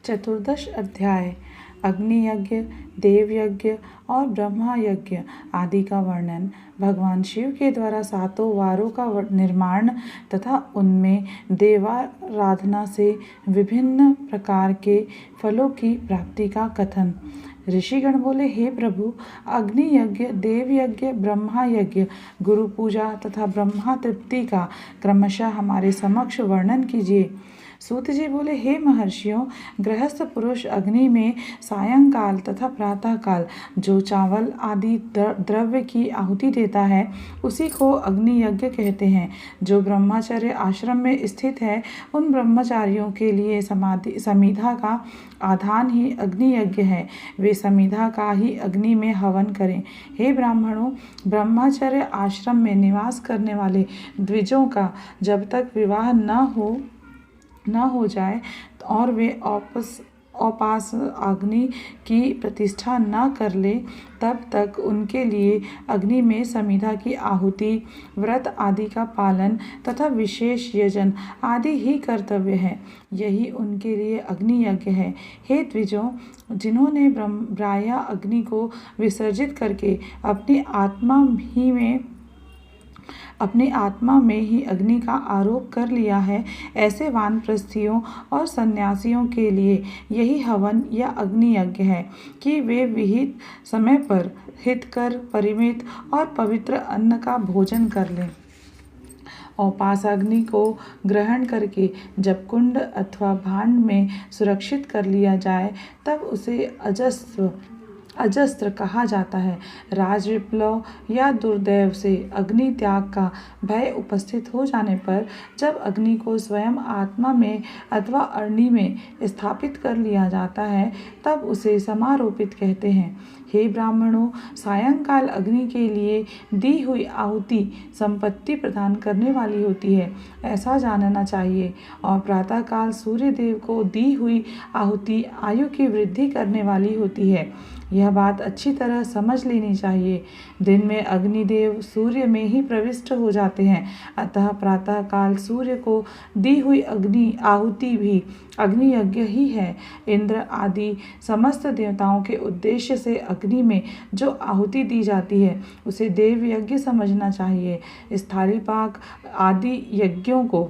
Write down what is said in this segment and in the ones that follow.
चतुर्दश अध्याय अग्नि यज्ञ, देव यज्ञ और ब्रह्मा यज्ञ आदि का वर्णन। भगवान शिव के द्वारा सातों वारों का निर्माण तथा उनमें देवाराधना से विभिन्न प्रकार के फलों की प्राप्ति का कथन। ऋषिगण बोले, हे प्रभु, अग्नि यज्ञ, देव यज्ञ, ब्रह्मा यज्ञ, गुरु पूजा तथा ब्रह्मा तृप्ति का क्रमशः हमारे समक्ष वर्णन कीजिए। सूत जी बोले, हे महर्षियों, गृहस्थ पुरुष अग्नि में सायंकाल तथा प्रातःकाल जो चावल आदि द्रव्य की आहुति देता है उसी को अग्नि यज्ञ कहते हैं। जो ब्रह्मचर्य आश्रम में स्थित है उन ब्रह्मचारियों के लिए समिधा का आधान ही अग्नि यज्ञ है। वे समिधा का ही अग्नि में हवन करें। हे ब्राह्मणों, ब्रह्मचर्य आश्रम में निवास करने वाले द्विजों का जब तक विवाह न हो जाए और वे औपास अग्नि की प्रतिष्ठा न कर ले तब तक उनके लिए अग्नि में समिधा की आहुति, व्रत आदि का पालन तथा विशेष यजन आदि ही कर्तव्य है। यही उनके लिए अग्नि यज्ञ है। हे द्विजों, जिन्होंने ब्राह्मण अग्नि को विसर्जित करके अपनी आत्मा में ही अग्नि का आरोप कर लिया है, ऐसे वानप्रस्थियों और सन्यासियों के लिए यही हवन या अग्नि यज्ञ है कि वे विहित समय पर हितकर, परिमित और पवित्र अन्न का भोजन कर लें। औपास अग्नि को ग्रहण करके जब कुंड अथवा भांड में सुरक्षित कर लिया जाए तब उसे अजस्त्र कहा जाता है। राजविप्लव या दुर्दैव से अग्नि त्याग का भय उपस्थित हो जाने पर जब अग्नि को स्वयं आत्मा में अथवा अग्नि में स्थापित कर लिया जाता है तब उसे समारोपित कहते हैं। हे ब्राह्मणों, सायंकाल अग्नि के लिए दी हुई आहुति संपत्ति प्रदान करने वाली होती है, ऐसा जानना चाहिए, और प्रातःकाल सूर्य देव को दी हुई आहुति आयु की वृद्धि करने वाली होती है। यह बात अच्छी तरह समझ लेनी चाहिए। दिन में अग्निदेव सूर्य में ही प्रविष्ट हो जाते हैं, अतः प्रातःकाल सूर्य को दी हुई आहुति भी अग्नि यज्ञ ही है। इंद्र आदि समस्त देवताओं के उद्देश्य से अग्नि में जो आहुति दी जाती है उसे देव यज्ञ समझना चाहिए। स्थाली पाक आदि यज्ञों को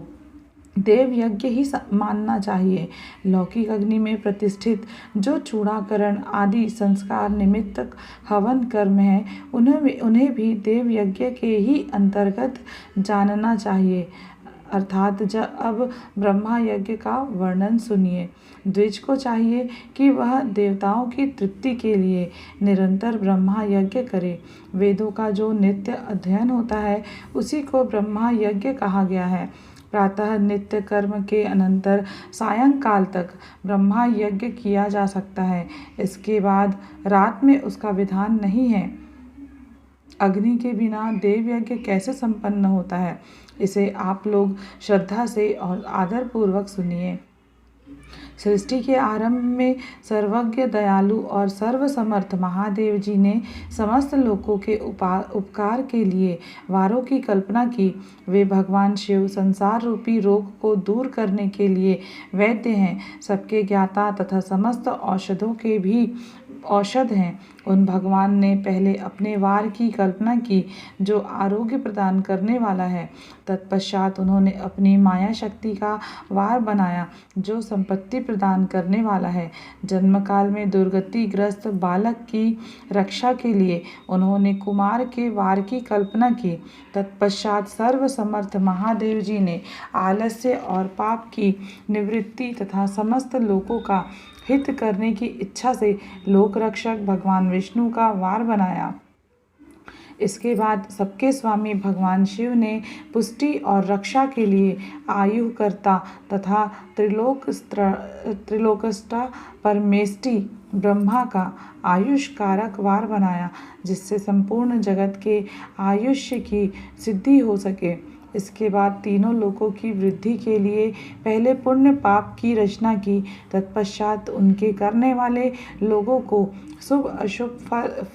देव यज्ञ ही मानना चाहिए। लौकिक अग्नि में प्रतिष्ठित जो चूड़ाकरण आदि संस्कार निमित्तक हवन कर्म है उन्हें भी देव यज्ञ के ही अंतर्गत जानना चाहिए। अर्थात अब ब्रह्मा यज्ञ का वर्णन सुनिए। द्विज को चाहिए कि वह देवताओं की तृप्ति के लिए निरंतर ब्रह्मा यज्ञ करे। वेदों का जो नित्य अध्ययन होता है उसी को ब्रह्मा यज्ञ कहा गया है। प्रातः नित्य कर्म के अनंतर सायंकाल तक ब्रह्मा यज्ञ किया जा सकता है। इसके बाद रात में उसका विधान नहीं है। अग्नि के बिना देव यज्ञ कैसे संपन्न होता है, इसे आप लोग श्रद्धा से और आदर पूर्वक सुनिए। सृष्टि के आरंभ में सर्वज्ञ, दयालु और सर्वसमर्थ महादेव जी ने समस्त लोकों के उपकार के लिए वारों की कल्पना की। वे भगवान शिव संसार रूपी रोग को दूर करने के लिए वैद्य हैं, सबके ज्ञाता तथा समस्त औषधों के भी औषध हैं। उन भगवान ने पहले अपने वार की कल्पना की जो आरोग्य प्रदान करने वाला है। तत्पश्चात उन्होंने अपनी माया शक्ति का वार बनाया जो संपत्ति प्रदान करने वाला है। जन्म काल में दुर्गतिग्रस्त बालक की रक्षा के लिए उन्होंने कुमार के वार की कल्पना की। तत्पश्चात सर्वसमर्थ महादेव जी ने आलस्य और पाप की निवृत्ति तथा समस्त लोकों का हित करने की इच्छा से लोक रक्षक भगवान विष्णु का वार बनाया। इसके बाद सबके स्वामी भगवान शिव ने पुष्टि और रक्षा के लिए आयुकर्ता तथा त्रिलोकस्टा परमेष्टि ब्रह्मा का आयुष कारक वार बनाया, जिससे संपूर्ण जगत के आयुष्य की सिद्धि हो सके। इसके बाद तीनों लोकों की वृद्धि के लिए पहले पुण्य पाप की रचना की। तत्पश्चात उनके करने वाले लोगों को शुभ अशुभ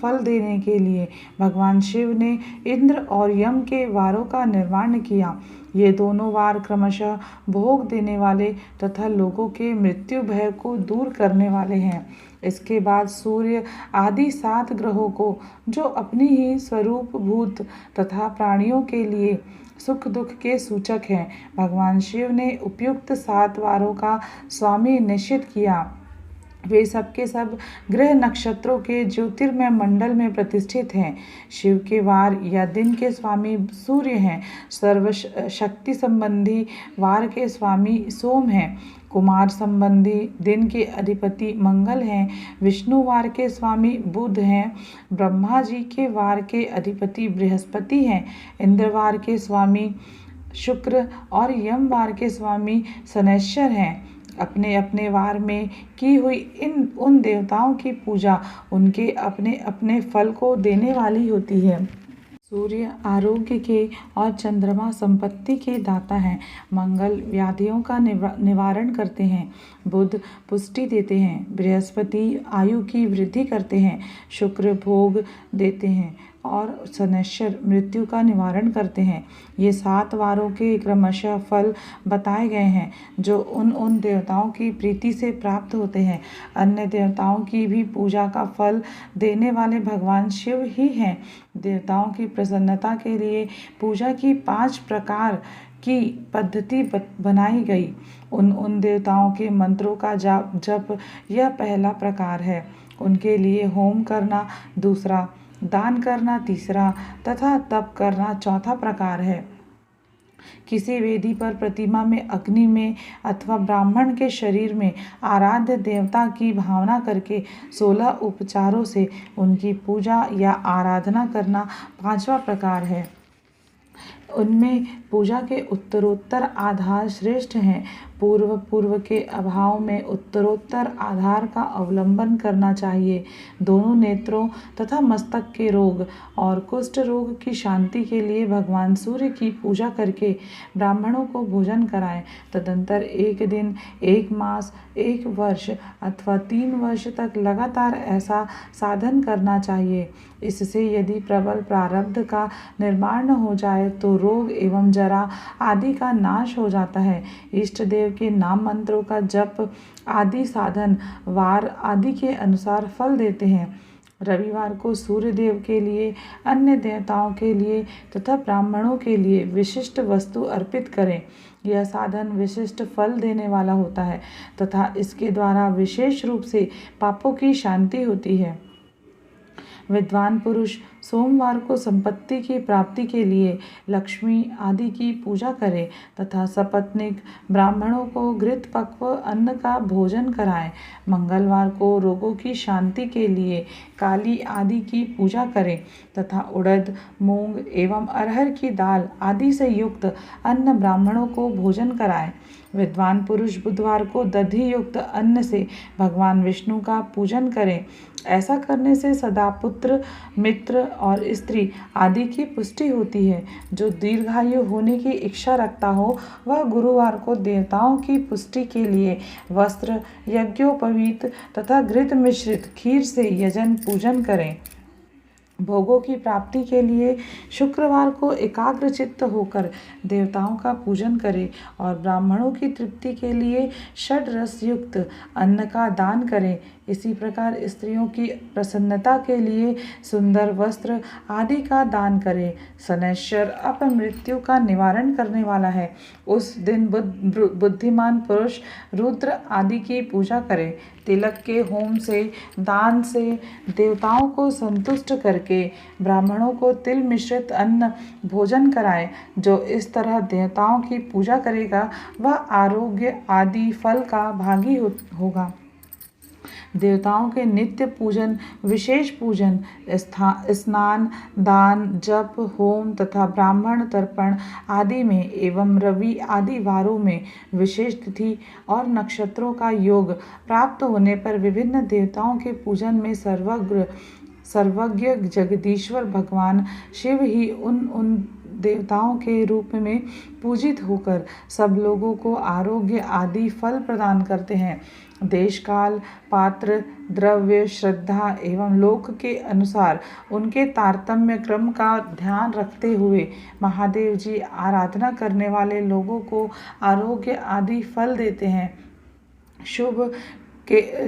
फल देने के लिए भगवान शिव ने इंद्र और यम के वारों का निर्माण किया। ये दोनों वार क्रमशः भोग देने वाले तथा लोगों के मृत्यु भय को दूर करने वाले हैं। इसके बाद सूर्य आदि 7 ग्रहों को, जो अपनी ही स्वरूप भूत तथा प्राणियों के लिए सुख दुख के सूचक हैं, भगवान शिव ने उपयुक्त 7 वारों का स्वामी निश्चित किया। वे सबके सब ग्रह नक्षत्रों के ज्योतिर्मय मंडल में प्रतिष्ठित हैं। शिव के वार या दिन के स्वामी सूर्य हैं। सर्व शक्ति संबंधी वार के स्वामी सोम हैं। कुमार संबंधी दिन के अधिपति मंगल हैं। विष्णु वार के स्वामी बुध हैं। ब्रह्मा जी के वार के अधिपति बृहस्पति हैं। इंद्रवार के स्वामी शुक्र और यम वार के स्वामी शनैश्चर हैं। अपने अपने वार में की हुई उन देवताओं की पूजा उनके अपने अपने फल को देने वाली होती है। सूर्य आरोग्य के और चंद्रमा संपत्ति के दाता हैं। मंगल व्याधियों का निवारण करते हैं। बुध पुष्टि देते हैं। बृहस्पति आयु की वृद्धि करते हैं। शुक्र भोग देते हैं और शनैश्चर मृत्यु का निवारण करते हैं। ये 7 वारों के क्रमशः फल बताए गए हैं जो उन देवताओं की प्रीति से प्राप्त होते हैं। अन्य देवताओं की भी पूजा का फल देने वाले भगवान शिव ही हैं। देवताओं की प्रसन्नता के लिए पूजा की 5 प्रकार की पद्धति बनाई गई। उन देवताओं के मंत्रों का जप यह पहला प्रकार है। उनके लिए होम करना दूसरा, दान करना तीसरा तथा तप करना चौथा प्रकार है। किसी वेदी पर प्रतिमा में, अग्नि में अथवा ब्राह्मण के शरीर में आराध्य देवता की भावना करके 16 उपचारों से उनकी पूजा या आराधना करना 5वां प्रकार है। उनमें पूजा के उत्तरोत्तर आधार श्रेष्ठ हैं। पूर्व के अभाव में उत्तरोत्तर आधार का अवलंबन करना चाहिए। दोनों नेत्रों तथा मस्तक के रोग और कुष्ठ रोग की शांति के लिए भगवान सूर्य की पूजा करके ब्राह्मणों को भोजन कराएं। तदंतर 1 दिन, 1 मास, 1 वर्ष अथवा 3 वर्ष तक लगातार ऐसा साधन करना चाहिए। इससे यदि प्रबल प्रारब्ध का निर्माण न हो जाए तो रोग एवं जरा आदि का नाश हो जाता है। इष्ट देव के नाम मंत्रों का जप आदि साधन वार आदि के अनुसार फल देते हैं। रविवार को सूर्य देव के लिए, अन्य देवताओं के लिए तथा ब्राह्मणों के लिए विशिष्ट वस्तु अर्पित करें। यह साधन विशिष्ट फल देने वाला होता है तथा इसके द्वारा विशेष रूप से पापों की शांति होती है। विद्वान पुरुष सोमवार को संपत्ति की प्राप्ति के लिए लक्ष्मी आदि की पूजा करें तथा सपत्नीक ब्राह्मणों को घृत पक्व अन्न का भोजन कराएं। मंगलवार को रोगों की शांति के लिए काली आदि की पूजा करें तथा उड़द, मूंग एवं अरहर की दाल आदि से युक्त अन्न ब्राह्मणों को भोजन कराएं। विद्वान पुरुष बुधवार को दधि युक्त अन्न से भगवान विष्णु का पूजन करें। ऐसा करने से सदा पुत्र, मित्र और स्त्री आदि की पुष्टि होती है। जो दीर्घायु होने की इच्छा रखता हो वह गुरुवार को देवताओं की पुष्टि के लिए वस्त्र, यज्ञोपवीत तथा घृत मिश्रित खीर से यजन पूजन करें। भोगों की प्राप्ति के लिए शुक्रवार को एकाग्रचित्त होकर देवताओं का पूजन करें और ब्राह्मणों की तृप्ति के लिए षड रस युक्त अन्न का दान करें। इसी प्रकार स्त्रियों की प्रसन्नता के लिए सुंदर वस्त्र आदि का दान करें। शनैश्चर अपमृत्यु का निवारण करने वाला है। उस दिन बुद्धिमान पुरुष रुद्र आदि की पूजा करें। तिलक के होम से, दान से देवताओं को संतुष्ट करके ब्राह्मणों को तिल मिश्रित अन्न भोजन कराएं। जो इस तरह देवताओं की पूजा करेगा वह आरोग्य आदि फल का भागी होगा। देवताओं के नित्य पूजन, विशेष पूजन, स्नान, दान, जप, होम तथा ब्राह्मण तर्पण आदि में एवं रवि आदि वारों में विशेष तिथि और नक्षत्रों का योग प्राप्त होने पर विभिन्न देवताओं के पूजन में सर्वज्ञ जगदीश्वर भगवान शिव ही उन देवताओं के रूप में पूजित होकर सब लोगों को आरोग्य आदि फल प्रदान करते हैं। देश काल, पात्र, द्रव्य, श्रद्धा एवं लोक के अनुसार उनके तारतम्य क्रम का ध्यान रखते हुए महादेव जी आराधना करने वाले लोगों को आरोग्य आदि फल देते हैं।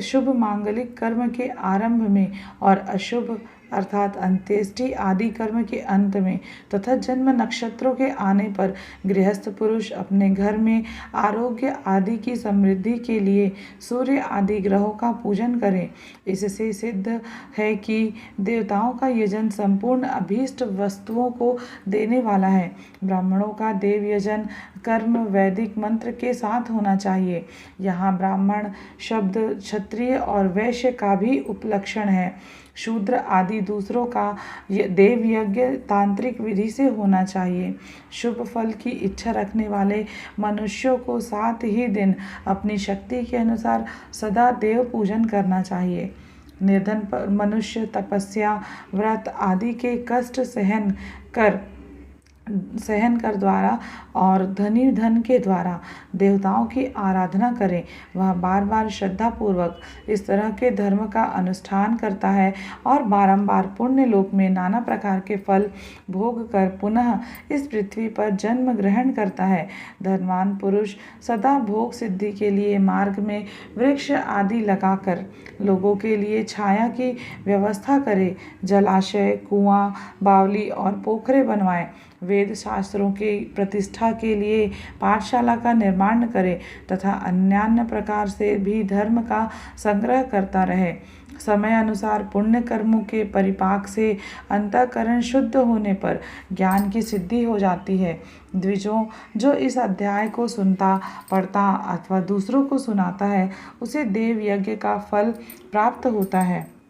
शुभ मांगलिक कर्म के आरंभ में और अशुभ अर्थात अंत्येष्टि आदि कर्म के अंत में तथा जन्म नक्षत्रों के आने पर गृहस्थ पुरुष अपने घर में आरोग्य आदि की समृद्धि के लिए सूर्य आदि ग्रहों का पूजन करें। इससे सिद्ध है कि देवताओं का यजन संपूर्ण अभीष्ट वस्तुओं को देने वाला है। ब्राह्मणों का देव यजन कर्म वैदिक मंत्र के साथ होना चाहिए। यहाँ ब्राह्मण शब्द क्षत्रिय और वैश्य का भी उपलक्षण है। शूद्र आदि दूसरों का देव यज्ञ तांत्रिक विधि से होना चाहिए। शुभ फल की इच्छा रखने वाले मनुष्यों को 7 ही दिन अपनी शक्ति के अनुसार सदा देव पूजन करना चाहिए। निर्धन मनुष्य तपस्या, व्रत आदि के कष्ट सहन कर द्वारा और धनी धन के द्वारा देवताओं की आराधना करें। वह बार बार श्रद्धा पूर्वक इस तरह के धर्म का अनुष्ठान करता है और बारंबार पुण्य लोक में नाना प्रकार के फल भोग कर पुनः इस पृथ्वी पर जन्म ग्रहण करता है। धनवान पुरुष सदा भोग सिद्धि के लिए मार्ग में वृक्ष आदि लगाकर लोगों के लिए छाया की व्यवस्था करे। जलाशय, कुआं, बावली और पोखरे बनवाए। वेद शास्त्रों की प्रतिष्ठा के लिए पाठशाला का निर्माण करे तथा अन्यान्य प्रकार से भी धर्म का संग्रह करता रहे। समय अनुसार पुण्य कर्मों के परिपाक से अंतःकरण शुद्ध होने पर ज्ञान की सिद्धि हो जाती है। द्विजों, जो इस अध्याय को सुनता, पढ़ता अथवा दूसरों को सुनाता है उसे देव यज्ञ का फल प्राप्त होता है।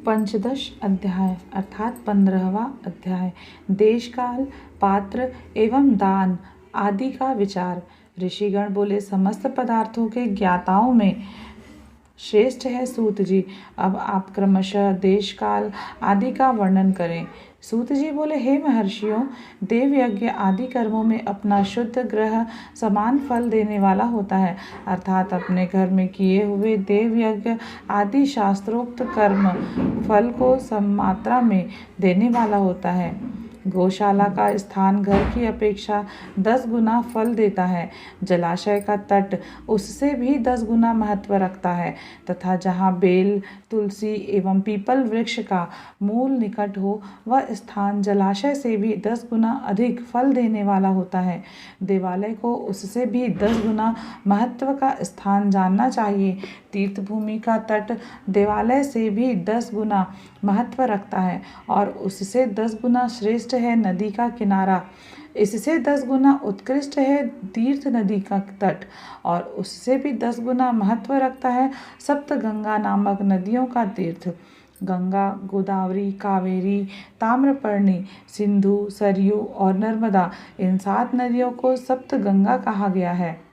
पंचदश अध्याय अर्थात 15वां अध्याय देश काल, पात्र एवं दान आदि का विचार। ऋषिगण बोले, समस्त पदार्थों के ज्ञाताओं में श्रेष्ठ है सूत जी। अब आप क्रमशः देश काल आदि का वर्णन करें। सूत जी बोले, हे महर्षियों, देव यज्ञ आदि कर्मों में अपना शुद्ध ग्रह समान फल देने वाला होता है, अर्थात अपने घर में किए हुए देव यज्ञ आदि शास्त्रोक्त कर्म फल को सममात्रा में देने वाला होता है। गौशाला का स्थान घर की अपेक्षा 10 गुना फल देता है। जलाशय का तट उससे भी 10 गुना महत्व रखता है तथा जहाँ बेल, तुलसी एवं पीपल वृक्ष का मूल निकट हो वह स्थान जलाशय से भी 10 गुना अधिक फल देने वाला होता है। देवालय को उससे भी 10 गुना महत्व का स्थान जानना चाहिए। तीर्थभूमि का तट देवालय से भी 10 गुना महत्व रखता है और उससे 10 गुना श्रेष्ठ है नदी का किनारा। इससे 10 गुना उत्कृष्ट है तीर्थ नदी का तट और उससे भी 10 गुना महत्व रखता है सप्तगंगा नामक नदियों का तीर्थ। गंगा, गोदावरी, कावेरी, ताम्रपर्णी, सिंधु, सरयू और नर्मदा, इन 7 नदियों को सप्तगंगा कहा गया है।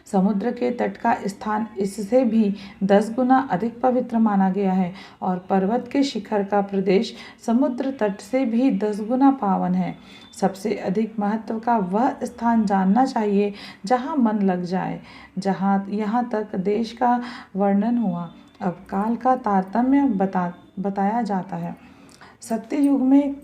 समुद्र के तट का स्थान इससे भी 10 गुना अधिक पवित्र माना गया है और पर्वत के शिखर का प्रदेश समुद्र तट से भी 10 गुना पावन है। सबसे अधिक महत्व का वह स्थान जानना चाहिए जहाँ मन लग जाए। यहाँ तक देश का वर्णन हुआ। अब काल का तारतम्य बताया जाता है। सत्य युग में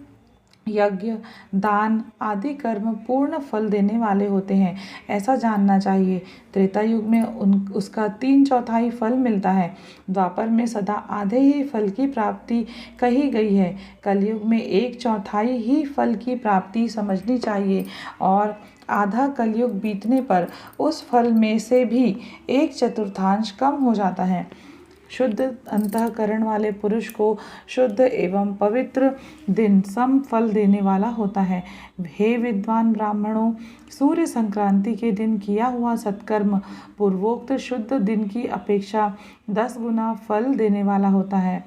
यज्ञ, दान आदि कर्म पूर्ण फल देने वाले होते हैं, ऐसा जानना चाहिए। त्रेता युग में उसका 3/4 फल मिलता है। द्वापर में सदा आधे ही फल की प्राप्ति कही गई है। कलयुग में 1/4 ही फल की प्राप्ति समझनी चाहिए और आधा कलयुग बीतने पर उस फल में से भी 1/4 कम हो जाता है। शुद्ध अंतःकरण वाले पुरुष को शुद्ध एवं पवित्र दिन सम फल देने वाला होता है। हे विद्वान ब्राह्मणों, सूर्य संक्रांति के दिन किया हुआ सत्कर्म पूर्वोक्त शुद्ध दिन की अपेक्षा 10 गुना फल देने वाला होता है,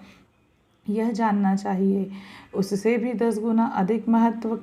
यह जानना चाहिए। उससे भी 10 गुना अधिक महत्व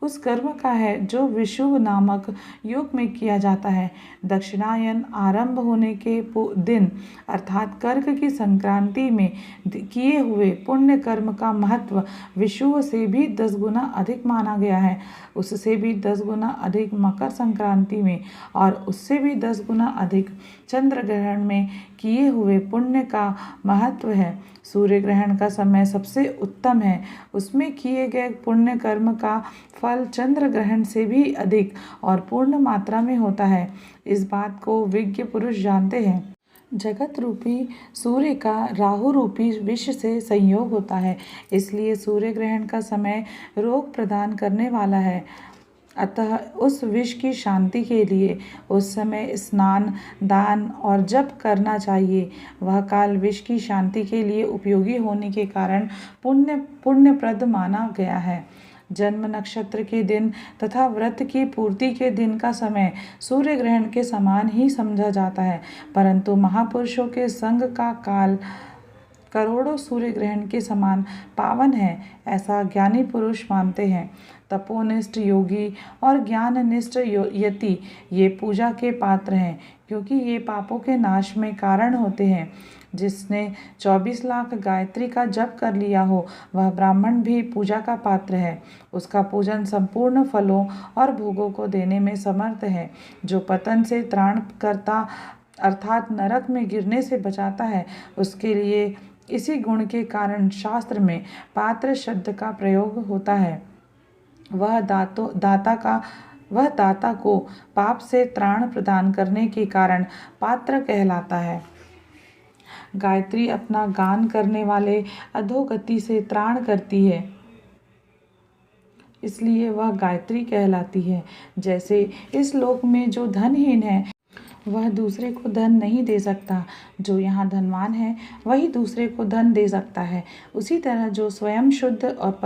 उस कर्म का है जो विषुव नामक युग में किया जाता है। दक्षिणायन आरंभ होने के दिन अर्थात कर्क की संक्रांति में किए हुए पुण्य कर्म का महत्व विषुव से भी 10 गुना अधिक माना गया है। उससे भी 10 गुना अधिक मकर संक्रांति में और उससे भी 10 गुना अधिक चंद्र ग्रहण में किए हुए पुण्य का महत्व है। सूर्य ग्रहण का समय सबसे उत्तम है। उसमें किए गए पुण्य कर्म का फल चंद्र ग्रहण से भी अधिक और पूर्ण मात्रा में होता है। इस बात को विज्ञ पुरुष जानते हैं। जगत रूपी सूर्य का राहु रूपी विष से संयोग होता है, इसलिए सूर्य ग्रहण का समय रोग प्रदान करने वाला है। अतः उस विष की शांति के लिए उस समय स्नान, दान और जप करना चाहिए। वह काल विष की शांति के लिए उपयोगी होने के कारण पुण्यप्रद माना गया है। जन्म नक्षत्र के दिन तथा व्रत की पूर्ति के दिन का समय सूर्य ग्रहण के समान ही समझा जाता है, परंतु महापुरुषों के संग का काल करोड़ों सूर्य ग्रहण के समान पावन है, ऐसा ज्ञानी पुरुष मानते हैं। तपोनिष्ठ योगी और ज्ञाननिष्ठ यति ये पूजा के पात्र हैं, क्योंकि ये पापों के नाश में कारण होते हैं। जिसने 24 लाख गायत्री का जप कर लिया हो वह ब्राह्मण भी पूजा का पात्र है। उसका पूजन संपूर्ण फलों और भोगों को देने में समर्थ है। जो पतन से त्राण करता अर्थात नरक में गिरने से बचाता है, उसके लिए इसी गुण के कारण शास्त्र में पात्र शब्द का प्रयोग होता है। वह दाता को पाप से त्राण प्रदान करने के कारण पात्र कहलाता है। गायत्री अपना गान करने वाले अधोगति से त्राण करती है, इसलिए वह गायत्री कहलाती है। जैसे इस लोक में जो धनहीन है वह दूसरे को धन नहीं दे सकता, जो यहाँ धनवान है वही दूसरे को धन दे सकता है। उसी तरह जो स्वयं शुद्ध और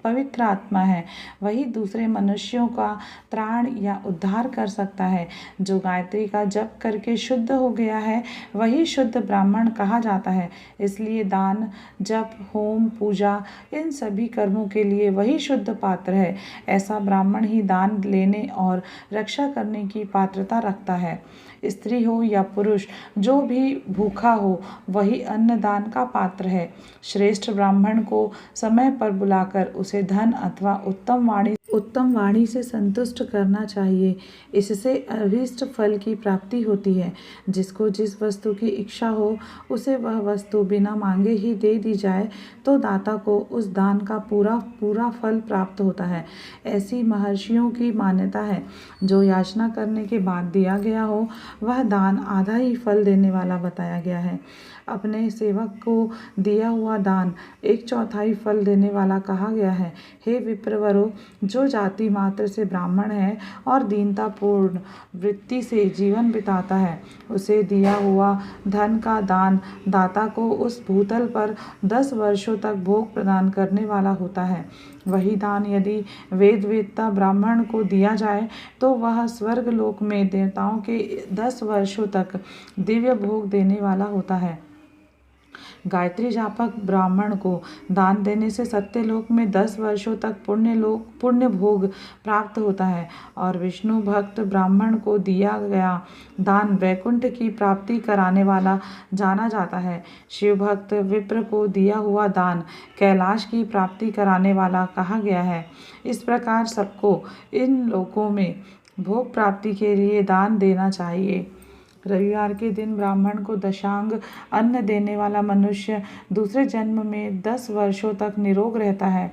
पवित्र आत्मा है वही दूसरे मनुष्यों का त्राण या उद्धार कर सकता है। जो गायत्री का जप करके शुद्ध हो गया है वही शुद्ध ब्राह्मण कहा जाता है। इसलिए दान, जप, होम, पूजा इन सभी कर्मों के लिए वही शुद्ध पात्र है। ऐसा ब्राह्मण ही दान लेने और रक्षा करने की पात्रता रखता है। स्त्री हो या पुरुष, जो भी भूखा हो वही अन्नदान का पात्र है। श्रेष्ठ ब्राह्मण को समय पर बुलाकर उसे धन अथवा उत्तम वाणी से संतुष्ट करना चाहिए। इससे अभीष्ट फल की प्राप्ति होती है। जिसको जिस वस्तु की इच्छा हो उसे वह वस्तु बिना मांगे ही दे दी जाए तो दाता को उस दान का पूरा फल प्राप्त होता है। ऐसी महर्षियों की मान्यता है। जो याचना करने के बाद दिया गया हो वह दान आधा ही फल देने वाला बताया गया है। अपने सेवक को दिया हुआ दान 1/4 फल देने वाला कहा गया है। हे विप्रवरों, जो जाति मात्र से ब्राह्मण है और दीनतापूर्ण वृत्ति से जीवन बिताता है, उसे दिया हुआ धन का दान दाता को उस भूतल पर 10 वर्षों तक भोग प्रदान करने वाला होता है। वही दान यदि वेदवेत्ता ब्राह्मण को दिया जाए तो वह स्वर्ग लोक में देवताओं के 10 वर्षों तक दिव्य भोग देने वाला होता है। गायत्री जापक ब्राह्मण को दान देने से सत्यलोक में 10 वर्षों तक पुण्य भोग प्राप्त होता है और विष्णु भक्त ब्राह्मण को दिया गया दान वैकुंठ की प्राप्ति कराने वाला जाना जाता है। शिव भक्त विप्र को दिया हुआ दान कैलाश की प्राप्ति कराने वाला कहा गया है। इस प्रकार सबको इन लोकों में भोग प्राप्ति के लिए दान देना चाहिए। रविवार के दिन ब्राह्मण को दशांग अन्न देने वाला मनुष्य दूसरे जन्म में 10 वर्षों तक निरोग रहता है।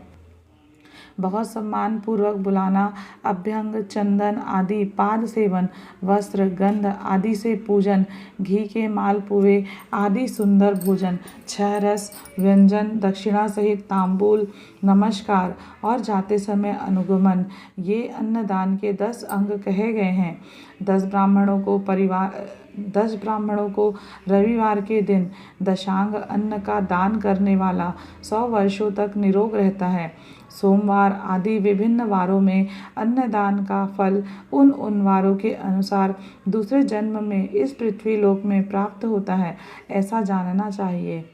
बहुत सम्मान पूर्वक बुलाना, अभ्यंग, चंदन आदि पाद सेवन, वस्त्र, गंध आदि से पूजन, घी के मालपुए आदि सुंदर भोजन, 6 रस व्यंजन, दक्षिणा सहित तांबूल, नमस्कार और जाते समय अनुगमन, ये अन्नदान के 10 अंग कहे गए हैं। 10 ब्राह्मणों को रविवार के दिन दशांग अन्न का दान करने वाला 100 वर्षों तक निरोग रहता है। सोमवार आदि विभिन्न वारों में अन्नदान का फल उन वारों के अनुसार दूसरे जन्म में इस पृथ्वी लोक में प्राप्त होता है, ऐसा जानना चाहिए।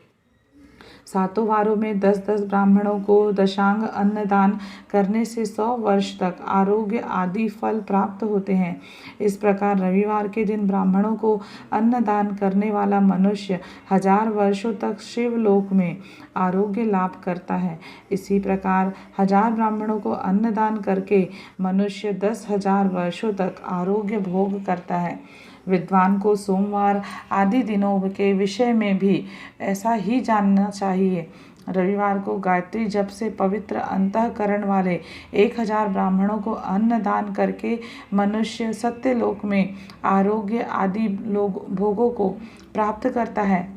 सातों वारों में 10-10 ब्राह्मणों को दशांग अन्नदान करने से 100 वर्ष तक आरोग्य आदि फल प्राप्त होते हैं। इस प्रकार रविवार के दिन ब्राह्मणों को अन्नदान करने वाला मनुष्य 1000 वर्षों तक शिवलोक में आरोग्य लाभ करता है। इसी प्रकार 1000 ब्राह्मणों को अन्नदान करके मनुष्य 10,000 वर्षों तक आरोग्य भोग करता है। विद्वान को सोमवार आदि दिनों के विषय में भी ऐसा ही जानना चाहिए। रविवार को गायत्री जप से पवित्र अंतःकरण वाले 1000 ब्राह्मणों को अन्नदान करके मनुष्य सत्यलोक में आरोग्य आदि भोगों को प्राप्त करता है।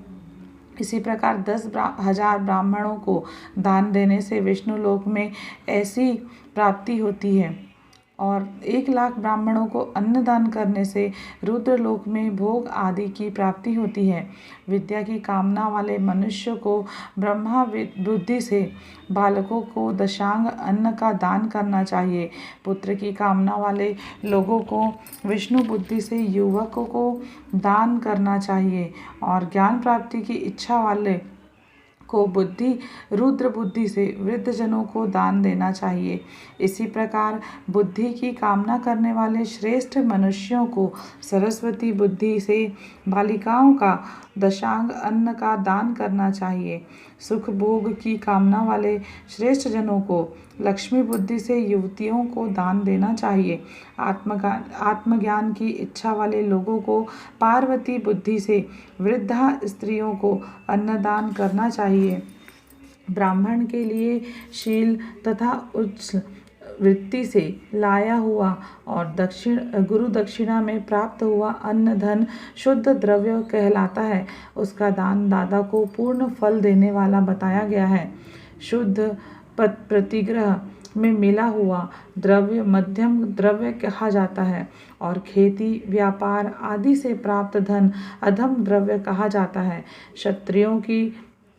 इसी प्रकार 10,000 ब्राह्मणों को दान देने से विष्णु लोक में ऐसी प्राप्ति होती है और 1,00,000 ब्राह्मणों को अन्नदान करने से रुद्रलोक में भोग आदि की प्राप्ति होती है। विद्या की कामना वाले मनुष्य को ब्रह्मा बुद्धि से बालकों को दशांग अन्न का दान करना चाहिए। पुत्र की कामना वाले लोगों को विष्णु बुद्धि से युवकों को दान करना चाहिए और ज्ञान प्राप्ति की इच्छा वाले को रुद्र बुद्धि से वृद्धजनों को दान देना चाहिए। इसी प्रकार बुद्धि की कामना करने वाले श्रेष्ठ मनुष्यों को सरस्वती बुद्धि से बालिकाओं का दशांग अन्न का दान करना चाहिए। सुख भोग की कामना वाले श्रेष्ठ जनों को लक्ष्मी बुद्धि से युवतियों को दान देना चाहिए। आत्मज्ञान की इच्छा वाले लोगों को पार्वती बुद्धि से वृद्धा स्त्रियों को अन्नदान करना चाहिए। ब्राह्मण के लिए शील तथा उच्च वृत्ति से लाया हुआ और गुरु दक्षिणा में प्राप्त हुआ अन्न धन शुद्ध द्रव्य कहलाता है। उसका दान दादा को पूर्ण फल देने वाला बताया गया है। शुद्ध प्रतिग्रह में मिला हुआ द्रव्य मध्यम द्रव्य कहा जाता है और खेती व्यापार आदि से प्राप्त धन अधम द्रव्य कहा जाता है।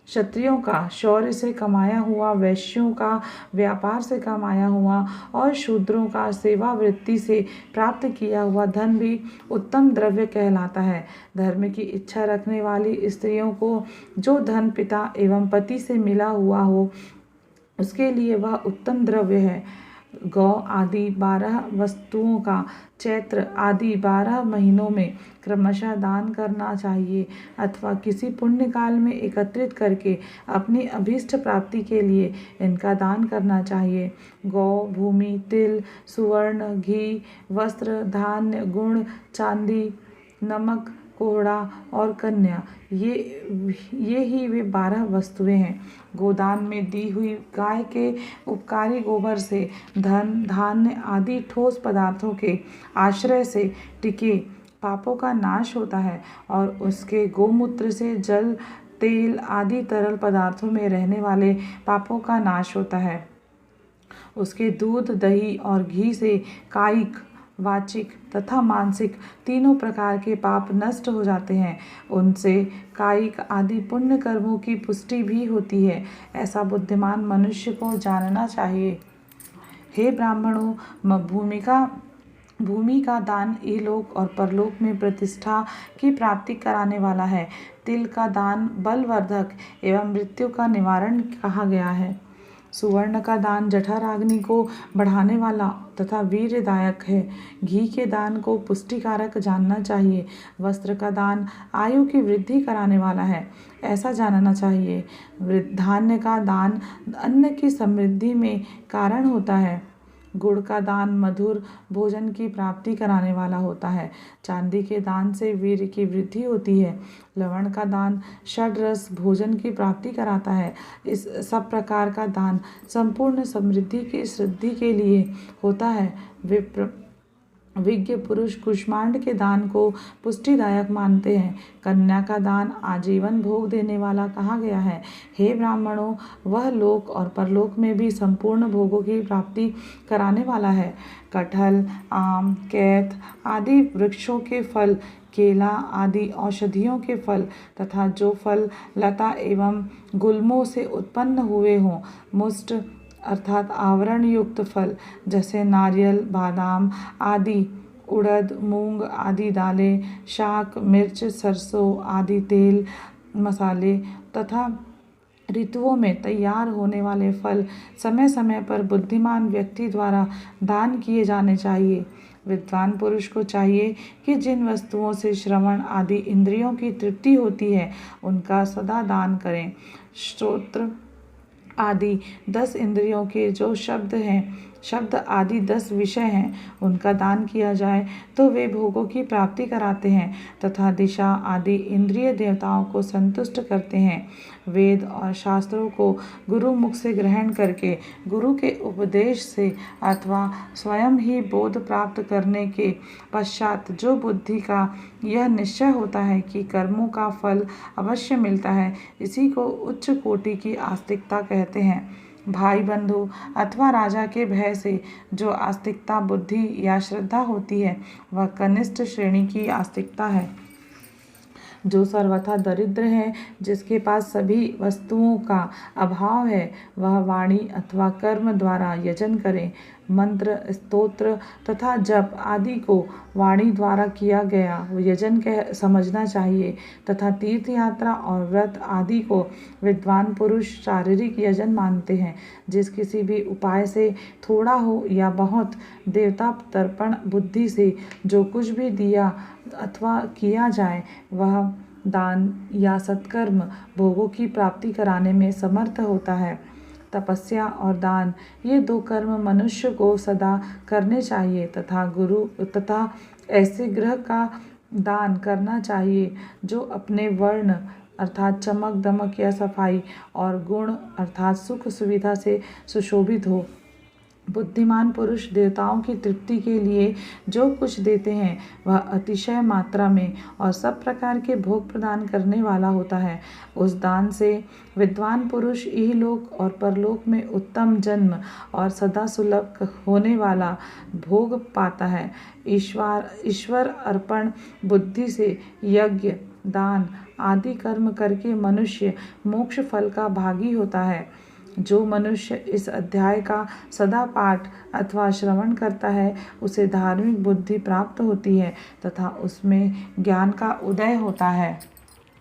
क्षत्रियों का शौर्य से कमाया हुआ, वैश्यों का व्यापार से कमाया हुआ और शूद्रों का सेवा वृत्ति से प्राप्त किया हुआ धन भी उत्तम द्रव्य कहलाता है। धर्म की इच्छा रखने वाली स्त्रियों को जो धन पिता एवं पति से मिला हुआ हो उसके लिए वह उत्तम द्रव्य है। गौ आदि 12 वस्तुओं का चैत्र आदि 12 महीनों में क्रमशः दान करना चाहिए अथवा किसी पुण्य काल में एकत्रित करके अपनी अभीष्ट प्राप्ति के लिए इनका दान करना चाहिए। गौ, भूमि, तिल, सुवर्ण, घी, वस्त्र, धान्य, गुण, चांदी, नमक, कोहड़ा और कन्या ये ही वे 12 वस्तुएं हैं। गोदान में दी हुई गाय के उपकारी गोबर से धन धान्य आदि ठोस पदार्थों के आश्रय से टिके पापों का नाश होता है और उसके गोमूत्र से जल तेल आदि तरल पदार्थों में रहने वाले पापों का नाश होता है। उसके दूध दही और घी से कायिक वाचिक तथा मानसिक तीनों प्रकार के पाप नष्ट हो जाते हैं। उनसे कायिक आदि पुण्य कर्मों की पुष्टि भी होती है। ऐसा बुद्धिमान मनुष्य को जानना चाहिए। हे ब्राह्मणों, भूमि का दान इहलोक और परलोक में प्रतिष्ठा की प्राप्ति कराने वाला है। तिल का दान बलवर्धक एवं मृत्यु का निवारण कहा गया है। सुवर्ण का दान जठराग्नि को बढ़ाने वाला तथा वीर्यदायक है। घी के दान को पुष्टिकारक जानना चाहिए। वस्त्र का दान आयु की वृद्धि कराने वाला है, ऐसा जानना चाहिए। धान्य का दान अन्न की समृद्धि में कारण होता है। गुड़ का दान मधुर भोजन की प्राप्ति कराने वाला होता है। चांदी के दान से वीर्य की वृद्धि होती है। लवण का दान षड्रस भोजन की प्राप्ति कराता है। इस सब प्रकार का दान संपूर्ण समृद्धि की सिद्धि के लिए होता है। विज्ञ पुरुष कुष्मांड के दान को पुष्टिदायक मानते हैं। कन्या का दान आजीवन भोग देने वाला कहा गया है। हे ब्राह्मणों, वह लोक और परलोक में भी संपूर्ण भोगों की प्राप्ति कराने वाला है। कटहल, आम, कैथ आदि वृक्षों के फल, केला आदि औषधियों के फल तथा जो फल लता एवं गुल्मों से उत्पन्न हुए हों, मुष्ट अर्थात आवरण युक्त फल जैसे नारियल, बादाम आदि, उड़द, मूंग आदि दालें, शाक, मिर्च, सरसों आदि तेल, मसाले तथा ऋतुओं में तैयार होने वाले फल समय समय पर बुद्धिमान व्यक्ति द्वारा दान किए जाने चाहिए। विद्वान पुरुष को चाहिए कि जिन वस्तुओं से श्रवण आदि इंद्रियों की तृप्ति होती है उनका सदा दान करें। श्रोत्र आदि 10 इंद्रियों के जो शब्द आदि 10 विषय हैं उनका दान किया जाए तो वे भोगों की प्राप्ति कराते हैं तथा दिशा आदि इंद्रिय देवताओं को संतुष्ट करते हैं। वेद और शास्त्रों को गुरु मुख से ग्रहण करके गुरु के उपदेश से अथवा स्वयं ही बोध प्राप्त करने के पश्चात जो बुद्धि का यह निश्चय होता है कि कर्मों का फल अवश्य मिलता है, इसी को उच्च कोटि की आस्तिकता कहते हैं। भाई बंधु अथवा राजा के भय से जो आस्तिकता बुद्धि या श्रद्धा होती है वह कनिष्ठ श्रेणी की आस्तिकता है। जो सर्वथा दरिद्र है, जिसके पास सभी वस्तुओं का अभाव है, वह वाणी अथवा कर्म द्वारा यजन करे। मंत्र स्तोत्र तथा जप आदि को वाणी द्वारा किया गया यजन कह समझना चाहिए तथा तीर्थ यात्रा और व्रत आदि को विद्वान पुरुष शारीरिक यजन मानते हैं। जिस किसी भी उपाय से थोड़ा हो या बहुत देवता तर्पण बुद्धि से जो कुछ भी दिया अथवा किया जाए वह दान या सत्कर्म भोगों की प्राप्ति कराने में समर्थ होता है। तपस्या और दान ये 2 कर्म मनुष्य को सदा करने चाहिए तथा ऐसे गृह का दान करना चाहिए जो अपने वर्ण अर्थात चमक दमक या सफाई और गुण अर्थात सुख सुविधा से सुशोभित हो। बुद्धिमान पुरुष देवताओं की तृप्ति के लिए जो कुछ देते हैं वह अतिशय मात्रा में और सब प्रकार के भोग प्रदान करने वाला होता है। उस दान से विद्वान पुरुष इहलोक और परलोक में उत्तम जन्म और सदा सुलभ होने वाला भोग पाता है। ईश्वर अर्पण बुद्धि से यज्ञ दान आदि कर्म करके मनुष्य मोक्ष फल का भागी होता है। जो मनुष्य इस अध्याय का सदा पाठ अथवा श्रवण करता है उसे धार्मिक बुद्धि प्राप्त होती है तथा उसमें ज्ञान का उदय होता है।